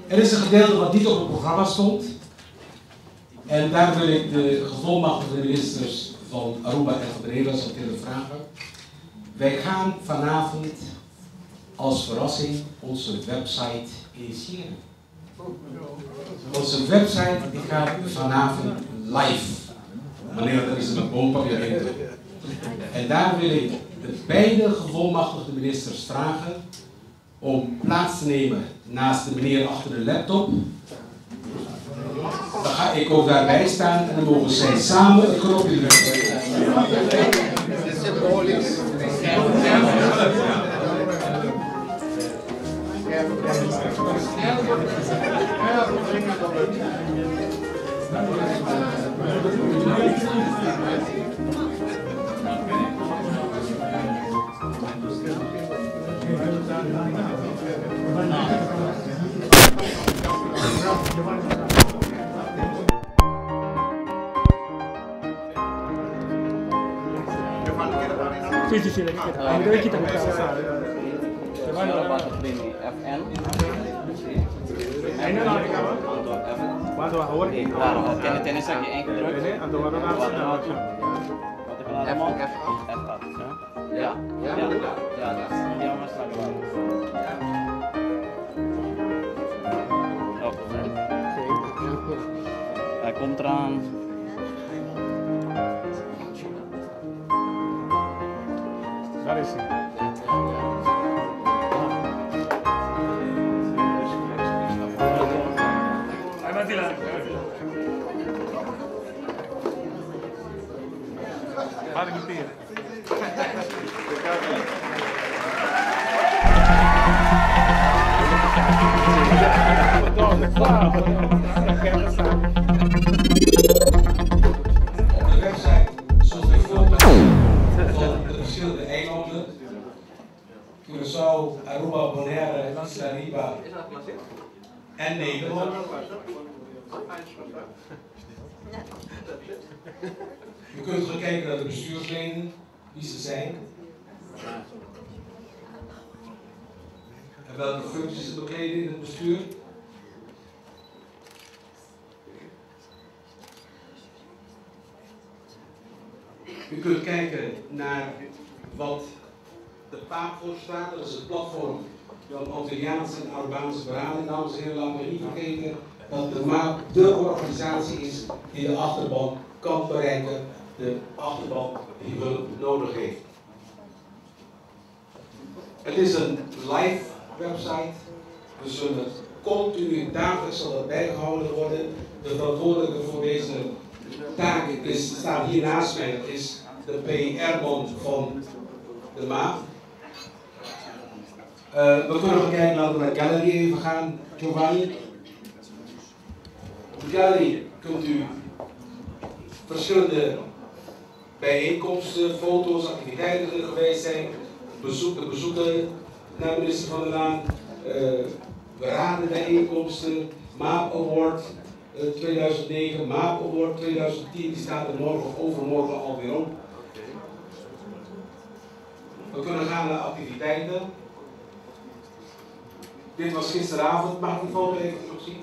Er is een gedeelte wat niet op het programma stond. En daar wil ik de gevolmachtigde ministers van Aruba en van de Nederlandse Antillen vragen. Wij gaan vanavond als verrassing onze website initiëren. Onze website die gaat vanavond live. Wanneer er is een boompapier in. En daar wil ik de beide gevolmachtigde ministers vragen om plaats te nemen naast de meneer achter de laptop. Dan ga ik ook daarbij staan en dan mogen zij samen het knopje drukken. Sí, kita buka. FN. Ini lah. Waduh, awal. Claro, tienes aquí en Ini atau warna apa? F. Ya. Ya mas Hij komt eraan. Daar is hij. Hij maakt die laag. Ga ik niet meer. Curaçao, Aruba, Bonaire, Isla Riba en Nederland. Je kunt gaan kijken naar de bestuursleden, wie ze zijn. En welke functies ze bekleden in het bestuur. U kunt kijken naar wat de PAAP voor staat. Dat is het platform van Antilliaanse en Arubaanse berading. Dames en heren, laten we niet vergeten dat de MAAP de organisatie is die de achterban kan bereiken. De achterban die hulp nodig heeft. Het is een live website. We zullen continu dagelijks zal dat bijgehouden worden. De verantwoordelijke voor deze taak staat hier naast mij. Dat is de PR-man van de MAAP. We kunnen gaan kijken, laten we naar de gallery even gaan, Giovanni. Op de gallery kunt u verschillende bijeenkomsten, foto's, activiteiten die er geweest zijn, bezoeken naar de minister Van der Laan, beradenbijeenkomsten, MAAP Award 2009, MAAP Award 2010, die staat er morgen of overmorgen alweer op. We kunnen gaan naar activiteiten. Dit was gisteravond, mag ik die foto even nog zien?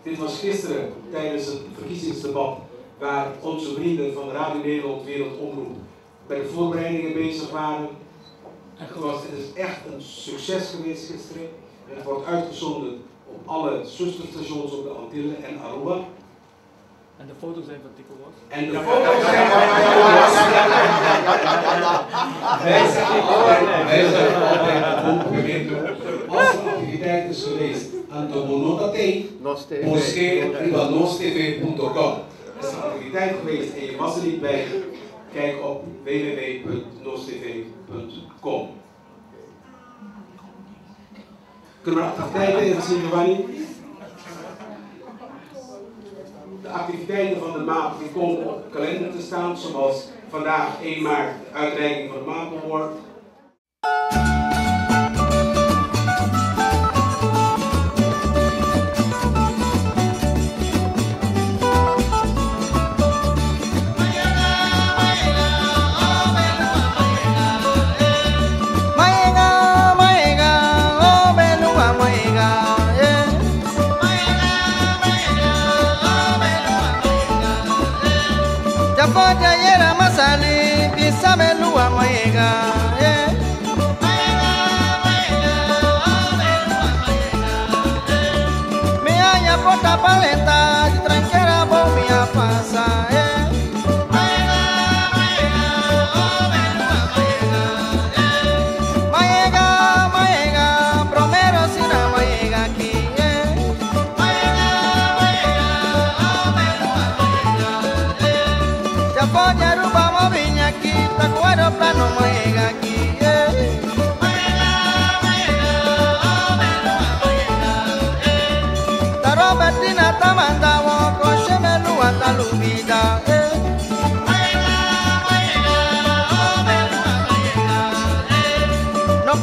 Dit was gisteren tijdens het verkiezingsdebat waar onze vrienden van Radio Nederland Wereldomroep bij de voorbereidingen bezig waren. Het is echt een succes geweest gisteren. En het wordt uitgezonden op alle zusterstations op de Antillen en Aruba. En de foto's zijn van Tico Was. En de foto's zijn van Tico Was. Wij zijn altijd als er activiteit is geweest aan de Monotate, nosttv.com. Er is een activiteit geweest en je was er niet bij. Kijk op www.nosttv.com. Kunnen we de activiteiten even zien, Giovanni? De activiteiten van de MAAP die komen op de kalender te staan, zoals vandaag 1 maart de uitreiking van de MAAP Award.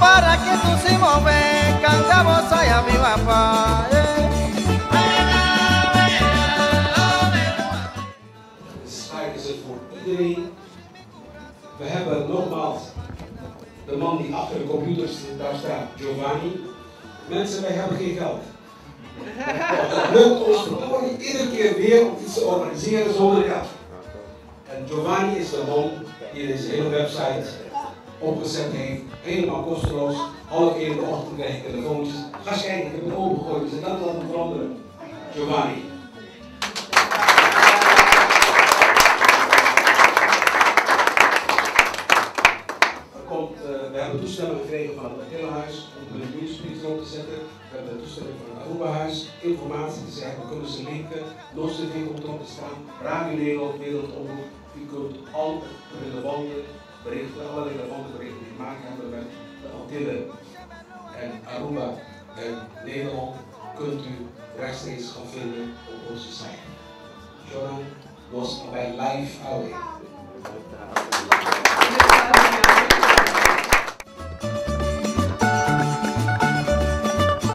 para que tú se mueves, cantamos allá mi papá. Skype is het voor iedereen. We hebben nogmaals de man die achter de computers daar staat, Giovanni. Mensen, wij hebben geen geld. Het lukt ons verdorie iedere keer weer om iets te organiseren zonder geld. En Giovanni is de man die deze hele website opgezet heeft, helemaal kosteloos. Half 1 in de ochtend krijg ik telefoontjes. Ga eens kijken, ik heb het opengegooid, dus ik kan het laten veranderen. Giovanni. We hebben toestemming gekregen van het Matillenhuis om de nieuwsbrief erop te zetten. We hebben toestemming van het Aruba-huis, informatie te zeggen, we kunnen ze linken. NOS-TV komt erop te staan, Radio Nederland, Wereldomroep. U kunt alle relevante berichten die te maken hebben met de Antillen en Aruba en Nederland, kunt u rechtstreeks gaan vinden op onze site. Joran was bij live outing.